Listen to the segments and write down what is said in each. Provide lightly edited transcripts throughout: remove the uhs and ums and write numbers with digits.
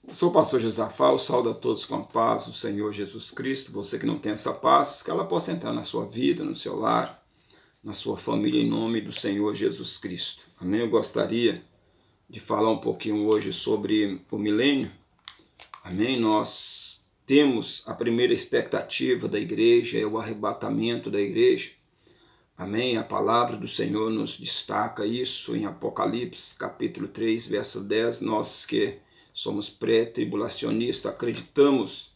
Eu sou o pastor Josafá, eu saúdo a todos com a paz do Senhor Jesus Cristo. Você que não tem essa paz, que ela possa entrar na sua vida, no seu lar, na sua família, em nome do Senhor Jesus Cristo. Amém? Eu gostaria de falar um pouquinho hoje sobre o milênio. Amém? Nós temos a primeira expectativa da igreja, é o arrebatamento da igreja. Amém? A palavra do Senhor nos destaca isso em Apocalipse, capítulo 3, verso 10. Nós que somos pré-tribulacionistas, acreditamos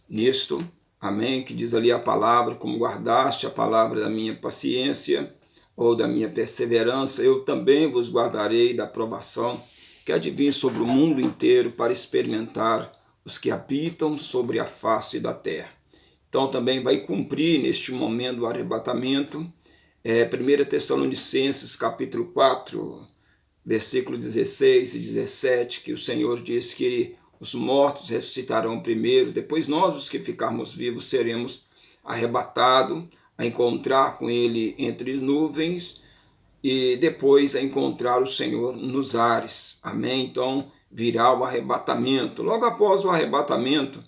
nisto. Amém? Que diz ali a palavra, como guardaste a palavra da minha paciência ou da minha perseverança, eu também vos guardarei da provação que há de vir sobre o mundo inteiro para experimentar os que habitam sobre a face da terra. Então também vai cumprir neste momento do arrebatamento, 1 Tessalonicenses capítulo 4, versículo 16 e 17, que o Senhor diz que os mortos ressuscitarão primeiro, depois nós, os que ficarmos vivos, seremos arrebatados a encontrar com Ele entre nuvens e depois a encontrar o Senhor nos ares. Amém? Então virá o arrebatamento. Logo após o arrebatamento,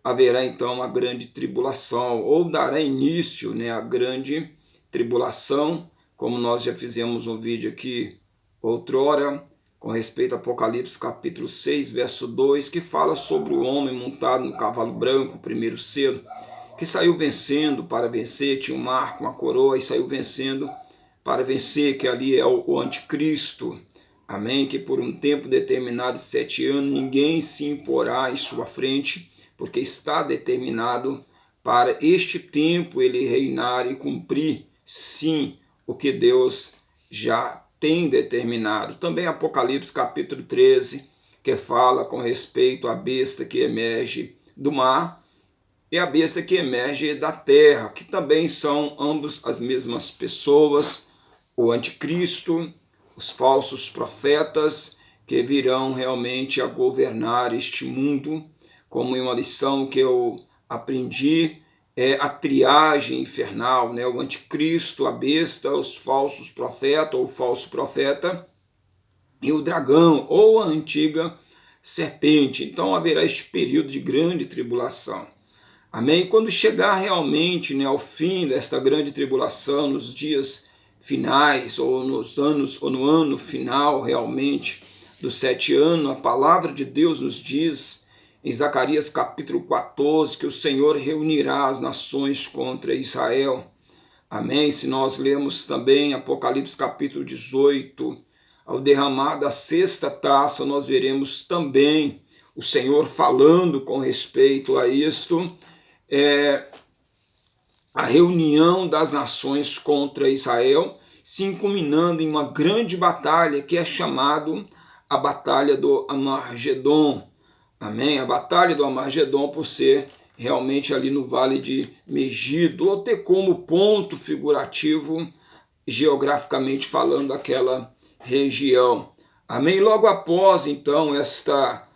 haverá então a grande tribulação, ou dará início, a grande tribulação, como nós já fizemos um vídeo aqui outrora, com respeito a Apocalipse capítulo 6, verso 2, que fala sobre o homem montado no cavalo branco, o primeiro selo, que saiu vencendo para vencer, tinha um marco, uma coroa, e saiu vencendo para vencer, que ali é o anticristo. Amém? Que por um tempo determinado de 7 anos, ninguém se imporá em sua frente, porque está determinado para este tempo ele reinar e cumprir, sim, o que Deus já tem determinado. Também Apocalipse capítulo 13, que fala com respeito à besta que emerge do mar e a besta que emerge da terra, que também são ambos as mesmas pessoas, o anticristo, os falsos profetas, que virão realmente a governar este mundo. Como em uma lição que eu aprendi, a triagem infernal, o anticristo, a besta, os falsos profetas ou o falso profeta e o dragão ou a antiga serpente. Então haverá este período de grande tribulação. Amém? E quando chegar realmente ao fim desta grande tribulação, nos dias finais ou nos anos ou no ano final realmente dos 7 anos, a palavra de Deus nos diz em Zacarias capítulo 14, que o Senhor reunirá as nações contra Israel. Amém? Se nós lemos também Apocalipse capítulo 18, ao derramar da 6ª taça, nós veremos também o Senhor falando com respeito a isto, a reunião das nações contra Israel, se culminando em uma grande batalha, que é chamado a Batalha do Armagedon. Amém? A Batalha do Armagedon, por ser realmente ali no Vale de Megido, ou ter como ponto figurativo, geograficamente falando, aquela região. Amém? Logo após, então, esta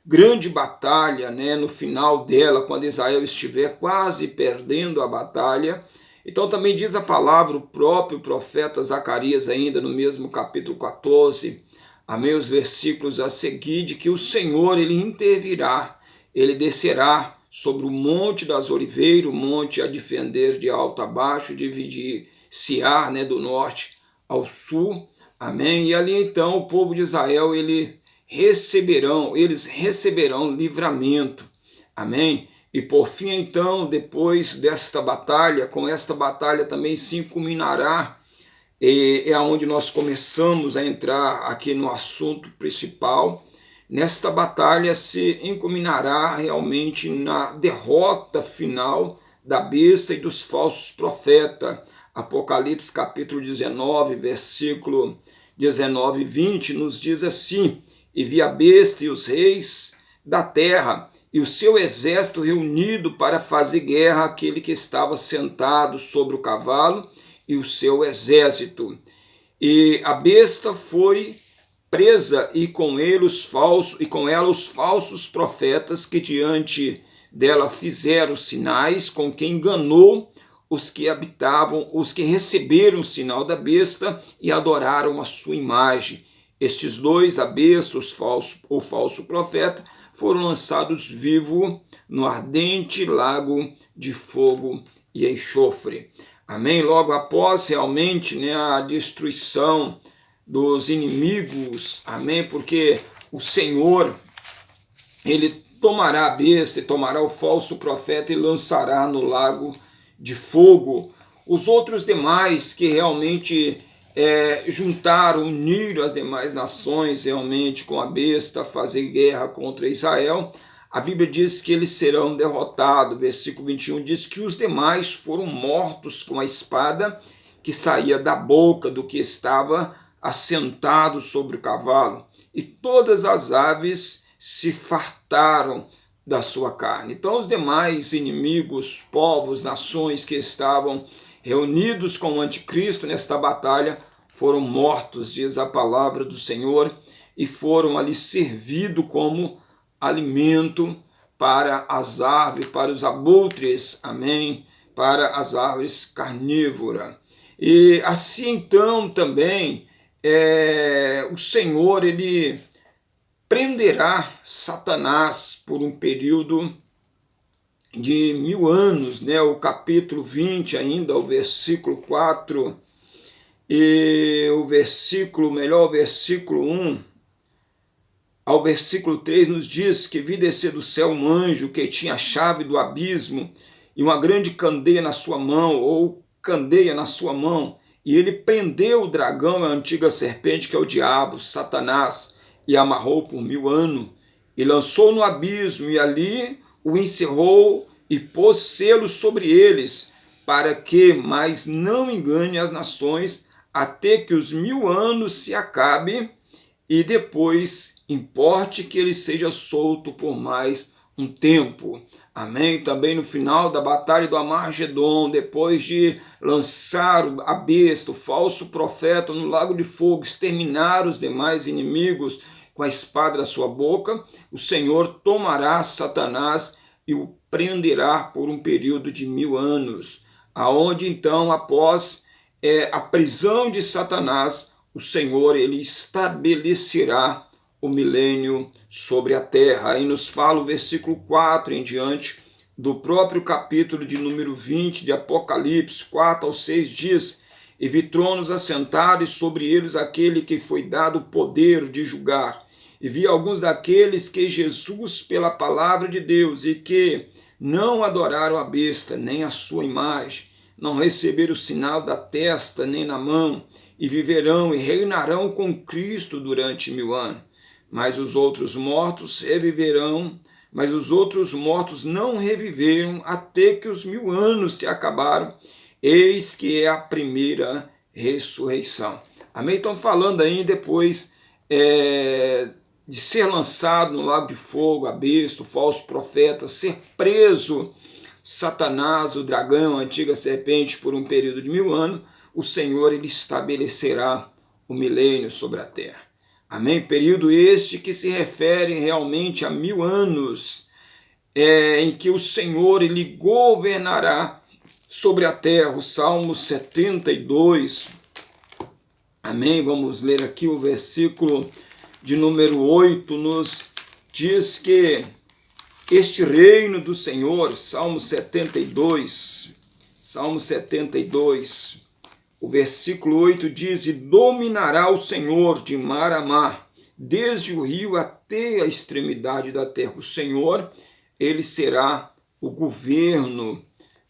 grande batalha, no final dela, quando Israel estiver quase perdendo a batalha, então também diz a palavra, o próprio profeta Zacarias, ainda no mesmo capítulo 14, amém, os versículos a seguir, de que o Senhor, ele intervirá, ele descerá sobre o monte das oliveiras, o monte a defender de alto a baixo, dividir-se-á, do norte ao sul, amém, e ali então o povo de Israel, eles receberão livramento, amém, e por fim então, depois desta batalha, com esta batalha também se culminará, é onde nós começamos a entrar aqui no assunto principal. Nesta batalha se encaminhará realmente na derrota final da besta e dos falsos profetas. Apocalipse capítulo 19, versículo 19 e 20 nos diz assim: e vi a besta e os reis da terra e o seu exército reunido para fazer guerra àquele que estava sentado sobre o cavalo e o seu exército. E a besta foi presa, e com ela os falsos profetas que diante dela fizeram sinais, com que enganou os que habitavam, os que receberam o sinal da besta e adoraram a sua imagem. Estes dois, a besta, o falso profeta, foram lançados vivos no ardente lago de fogo e enxofre. Amém? Logo após realmente, né, a destruição dos inimigos, amém? Porque o Senhor, ele tomará a besta e tomará o falso profeta e lançará no lago de fogo. Os outros demais que realmente juntaram, uniram as demais nações realmente com a besta, fazer guerra contra Israel, a Bíblia diz que eles serão derrotados. Versículo 21 diz que os demais foram mortos com a espada que saía da boca do que estava assentado sobre o cavalo, e todas as aves se fartaram da sua carne. Então os demais inimigos, povos, nações que estavam reunidos com o anticristo nesta batalha foram mortos, diz a palavra do Senhor, e foram ali servidos como alimento para as aves, para os abutres, amém, para as aves carnívoras. E assim então também o Senhor, ele prenderá Satanás por um período de 1000 anos, né? O capítulo 20 ainda, o versículo 4, e o versículo 1 ao versículo 3 nos diz que vi descer do céu um anjo que tinha a chave do abismo e uma grande candeia na sua mão, ou candeia na sua mão, e ele prendeu o dragão, a antiga serpente, que é o diabo, Satanás, e amarrou por 1000 anos, e lançou no abismo, e ali o encerrou e pôs selos sobre eles, para que mais não engane as nações, até que os 1000 anos se acabem, e depois importe que ele seja solto por mais um tempo. Amém? Também no final da batalha do Armagedon, depois de lançar a besta, o falso profeta, no lago de fogo, exterminar os demais inimigos com a espada da sua boca, o Senhor tomará Satanás e o prenderá por um período de 1000 anos, aonde então, após a prisão de Satanás, o Senhor, ele estabelecerá o milênio sobre a terra. Aí nos fala o versículo 4 em diante do próprio capítulo de número 20 de Apocalipse, 4 ao 6 diz: e vi tronos assentados, e sobre eles aquele que foi dado o poder de julgar. E vi alguns daqueles que Jesus, pela palavra de Deus, e que não adoraram a besta, nem a sua imagem, não receberam o sinal da testa, nem na mão, e viverão e reinarão com Cristo durante 1000 anos. Mas os outros mortos reviverão, mas os outros mortos não reviveram até que os 1000 anos se acabaram. Eis que é a primeira ressurreição. Amém? Então falando aí depois de ser lançado no lago de fogo, a besta, o falso profeta, ser preso Satanás, o dragão, a antiga serpente, por um período de 1000 anos, o Senhor, ele estabelecerá o milênio sobre a terra. Amém? Período este que se refere realmente a 1000 anos, em que o Senhor, ele governará sobre a terra. O Salmo 72, amém? Vamos ler aqui o versículo de número 8, nos diz que este reino do Senhor, Salmo 72, o versículo 8 diz: e dominará o Senhor de mar a mar, desde o rio até a extremidade da terra. O Senhor, ele será o governo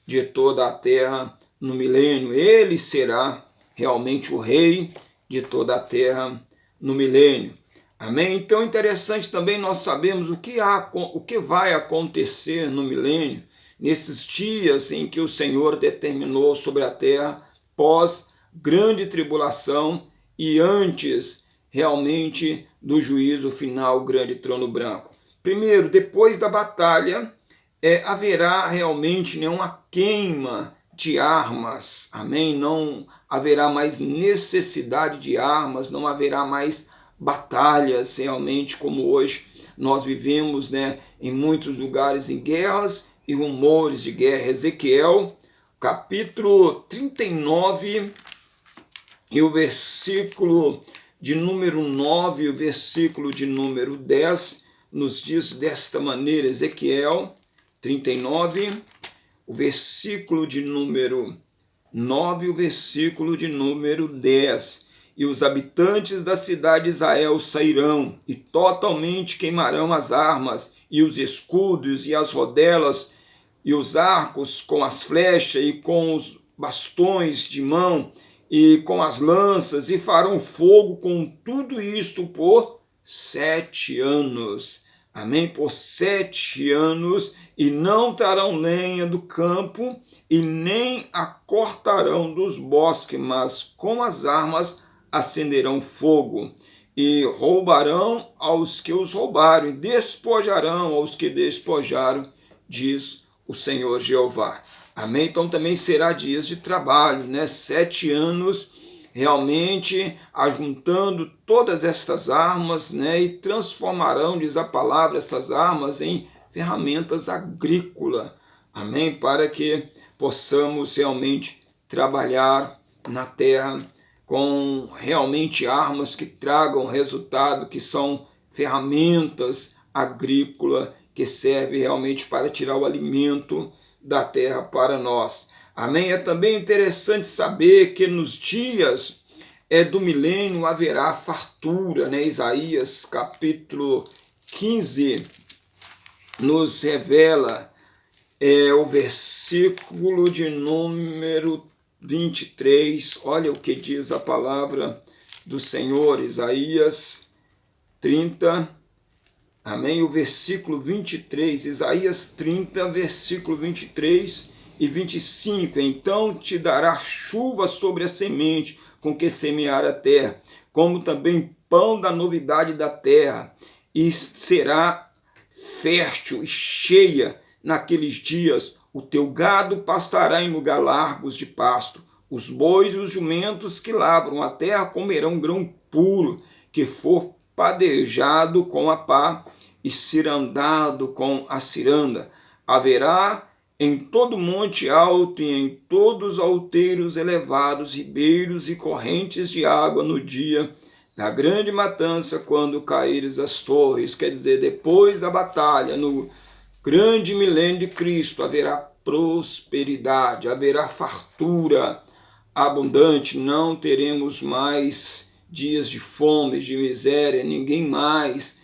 de toda a terra no milênio. Ele será realmente o rei de toda a terra no milênio. Amém? Então é interessante também nós sabemos o que vai acontecer no milênio, nesses dias em que o Senhor determinou sobre a terra, pós grande tribulação e antes realmente do juízo final, grande trono branco. Primeiro, depois da batalha, haverá realmente uma queima de armas, amém? Não haverá mais necessidade de armas, não haverá mais batalhas realmente como hoje nós vivemos, né, em muitos lugares, em guerras e rumores de guerra. Ezequiel, capítulo 39 e o versículo de número 9, o versículo de número 10, nos diz desta maneira, Ezequiel 39, o versículo de número 9, o versículo de número 10. E os habitantes da cidade de Israel sairão e totalmente queimarão as armas e os escudos e as rodelas e os arcos com as flechas e com os bastões de mão e com as lanças, e farão fogo com tudo isto por 7 anos. Amém? Por 7 anos, e não trarão lenha do campo, e nem a cortarão dos bosques, mas com as armas acenderão fogo, e roubarão aos que os roubaram, e despojarão aos que despojaram, diz o Senhor Jeová. Amém? Então também será dias de trabalho, né? 7 anos realmente ajuntando todas estas armas, né? E transformarão, diz a palavra, essas armas em ferramentas agrícolas. Amém? Para que possamos realmente trabalhar na terra com realmente armas que tragam resultado, que são ferramentas agrícolas que servem realmente para tirar o alimento da terra para nós. Amém? É também interessante saber que nos dias do milênio haverá fartura, né? Isaías capítulo 15 nos revela o versículo de número 23. Olha o que diz a palavra do Senhor, Isaías 30. Amém? O versículo 23, Isaías 30, versículo 23 e 25. Então te dará chuva sobre a semente com que semear a terra, como também pão da novidade da terra, e será fértil e cheia naqueles dias. O teu gado pastará em lugar largos de pasto. Os bois e os jumentos que lavram a terra comerão grão puro, que for padejado com a pá e cirandado com a ciranda. Haverá em todo monte alto e em todos os outeiros elevados, ribeiros e correntes de água no dia da grande matança, quando caíres as torres. Quer dizer, depois da batalha, no grande milênio de Cristo, haverá prosperidade, haverá fartura abundante, não teremos mais dias de fome, de miséria, ninguém mais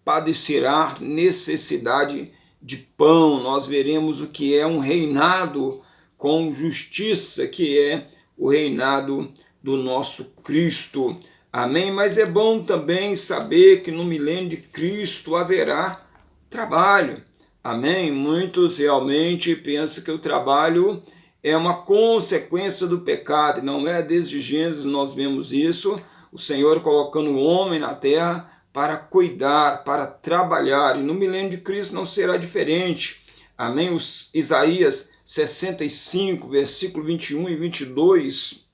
padecerá necessidade de pão. Nós veremos o que é um reinado com justiça, que é o reinado do nosso Cristo. Amém? Mas é bom também saber que no milênio de Cristo haverá trabalho. Amém? Muitos realmente pensam que o trabalho é uma consequência do pecado, e não é. Desde Gênesis nós vemos isso, o Senhor colocando o homem na terra para cuidar, para trabalhar, e no milênio de Cristo não será diferente. Amém? Isaías 65, versículo 21 e 22,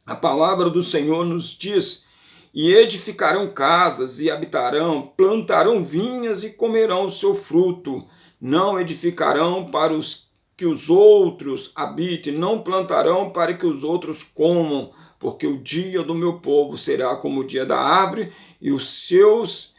a palavra do Senhor nos diz: e edificarão casas e habitarão, plantarão vinhas e comerão o seu fruto. Não edificarão para que os outros habitem, não plantarão para que os outros comam, porque o dia do meu povo será como o dia da árvore, e os seus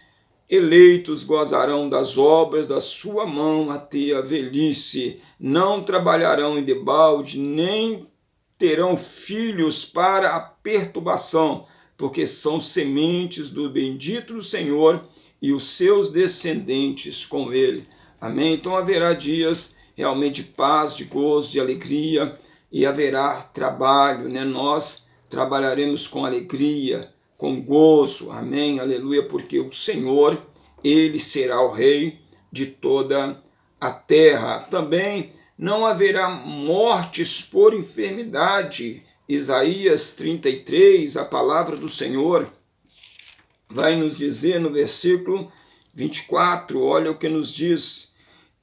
eleitos gozarão das obras da sua mão até a velhice. Não trabalharão em debalde, nem terão filhos para a perturbação, porque são sementes do bendito do Senhor e os seus descendentes com ele. Amém? Então haverá dias realmente de paz, de gozo, de alegria, e haverá trabalho, né? Nós trabalharemos com alegria, com gozo, amém, aleluia, porque o Senhor, ele será o rei de toda a terra. Também não haverá mortes por enfermidade. Isaías 33, a palavra do Senhor vai nos dizer no versículo 24, olha o que nos diz: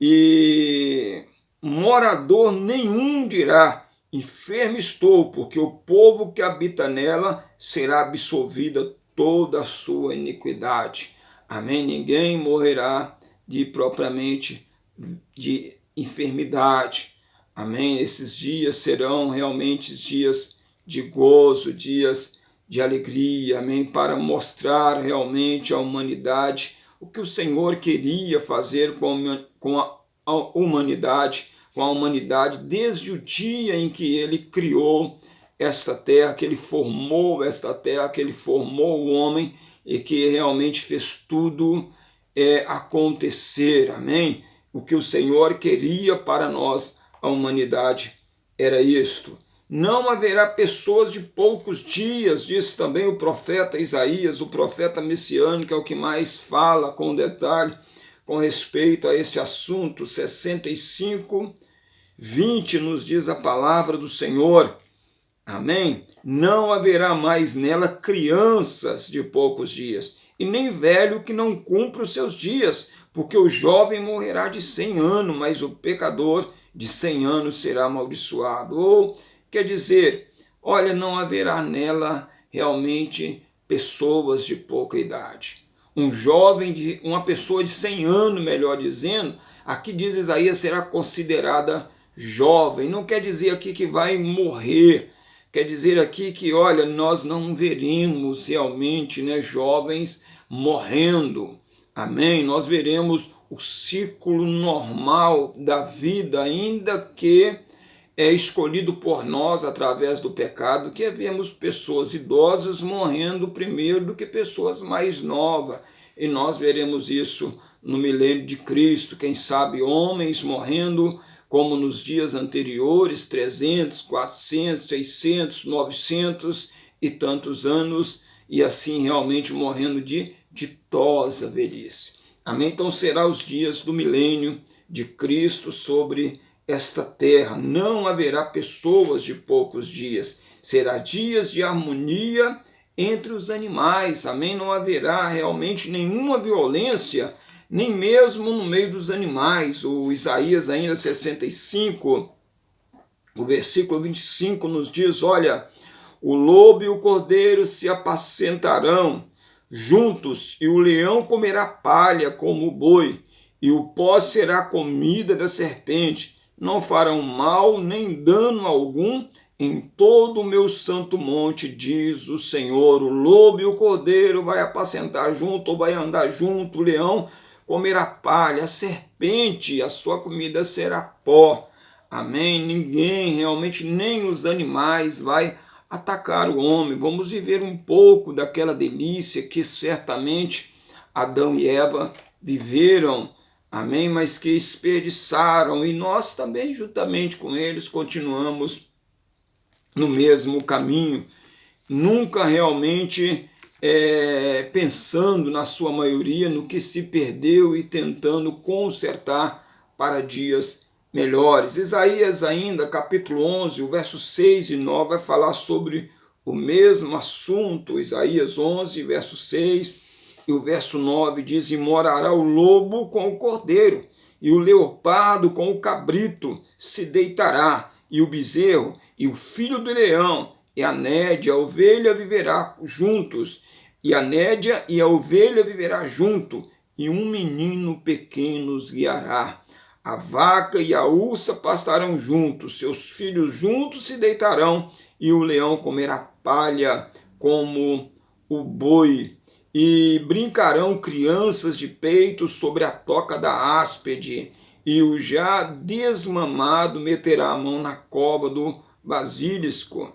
e morador nenhum dirá, enfermo estou, porque o povo que habita nela será absolvida toda a sua iniquidade. Amém? Ninguém morrerá propriamente de enfermidade. Amém? Esses dias serão realmente dias de gozo, dias de alegria, amém, para mostrar realmente à humanidade o que o Senhor queria fazer com a humanidade desde o dia em que ele criou esta terra, que ele formou esta terra, que ele formou o homem e que realmente fez tudo acontecer, amém? O que o Senhor queria para nós, a humanidade, era isto. Não haverá pessoas de poucos dias, diz também o profeta Isaías, o profeta messiânico, é o que mais fala com detalhe com respeito a este assunto. 65, 20 nos diz a palavra do Senhor. Amém? Não haverá mais nela crianças de poucos dias, e nem velho que não cumpra os seus dias, porque o jovem morrerá de 100 anos, mas o pecador de 100 anos será amaldiçoado. Ou, quer dizer, olha, não haverá nela realmente pessoas de pouca idade. Um jovem, uma pessoa de 100 anos, melhor dizendo, aqui diz Isaías, será considerada jovem. Não quer dizer aqui que vai morrer. Quer dizer aqui que, olha, nós não veremos realmente, né, jovens morrendo. Amém? Nós veremos o ciclo normal da vida, ainda que é escolhido por nós através do pecado, que vemos pessoas idosas morrendo primeiro do que pessoas mais novas. E nós veremos isso no milênio de Cristo. Quem sabe homens morrendo como nos dias anteriores, 300, 400, 600, 900 e tantos anos, e assim realmente morrendo de ditosa velhice. Amém? Então será os dias do milênio de Cristo sobre esta terra. Não haverá pessoas de poucos dias. Será dias de harmonia entre os animais. Amém? Não haverá realmente nenhuma violência, nem mesmo no meio dos animais. O Isaías ainda 65, o versículo 25 nos diz, olha, o lobo e o cordeiro se apacentarão juntos, e o leão comerá palha como o boi, e o pó será comida da serpente. Não farão mal nem dano algum em todo o meu santo monte, diz o Senhor. O lobo e o cordeiro vai apacentar junto, ou vai andar junto, o leão comerá palha, a serpente, a sua comida será pó. Amém? Ninguém, realmente nem os animais vai atacar o homem. Vamos viver um pouco daquela delícia que certamente Adão e Eva viveram, amém? Mas que desperdiçaram, e nós também, juntamente com eles, continuamos no mesmo caminho, nunca realmente pensando, na sua maioria, no que se perdeu e tentando consertar para dias melhores. Isaías ainda, capítulo 11, o verso 6 e 9, vai falar sobre o mesmo assunto. Isaías 11, verso 6 e o verso 9 diz, e morará o lobo com o cordeiro, e o leopardo com o cabrito se deitará, e o bezerro, e o filho do leão, e a nédia, a ovelha viverá juntos, e a nédia e a ovelha viverá junto, e um menino pequeno os guiará. A vaca e a ursa pastarão juntos, seus filhos juntos se deitarão, e o leão comerá palha como o boi. E brincarão crianças de peito sobre a toca da áspide, e o já desmamado meterá a mão na cova do basilisco,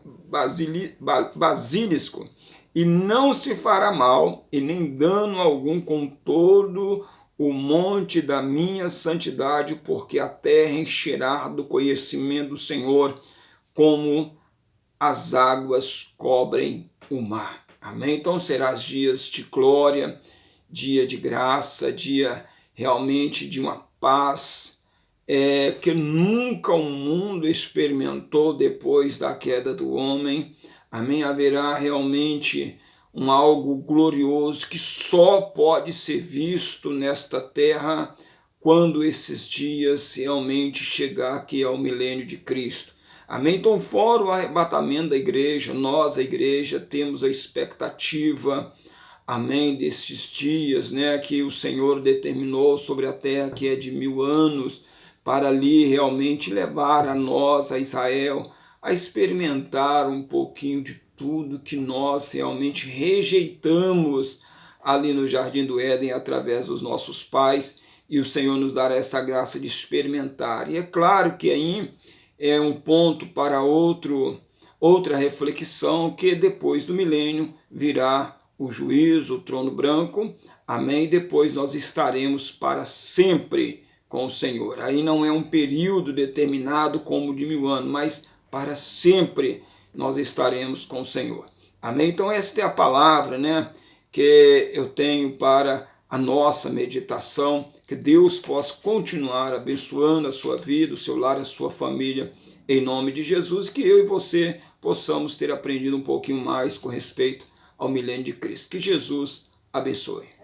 e não se fará mal, e nem dano algum com todo o monte da minha santidade, porque a terra encherá do conhecimento do Senhor, como as águas cobrem o mar. Amém? Então será dias de glória, dia de graça, dia realmente de uma paz que nunca o mundo experimentou depois da queda do homem. Amém? Haverá realmente algo glorioso que só pode ser visto nesta terra quando esses dias realmente chegar aqui ao milênio de Cristo. Amém? Então, fora o arrebatamento da igreja, nós, a igreja, temos a expectativa, amém, desses dias, né, que o Senhor determinou sobre a terra, que é de 1000 anos, para ali realmente levar a nós, a Israel, a experimentar um pouquinho de tudo que nós realmente rejeitamos ali no Jardim do Éden através dos nossos pais, e o Senhor nos dará essa graça de experimentar. E é claro que aí é um ponto para outra reflexão, que depois do milênio virá o juízo, o trono branco, amém? E depois nós estaremos para sempre com o Senhor. Aí não é um período determinado como de 1000 anos, mas para sempre nós estaremos com o Senhor. Amém? Então esta é a palavra, né, que eu tenho para a nossa meditação. Que Deus possa continuar abençoando a sua vida, o seu lar, a sua família, em nome de Jesus, que eu e você possamos ter aprendido um pouquinho mais com respeito ao milênio de Cristo. Que Jesus abençoe.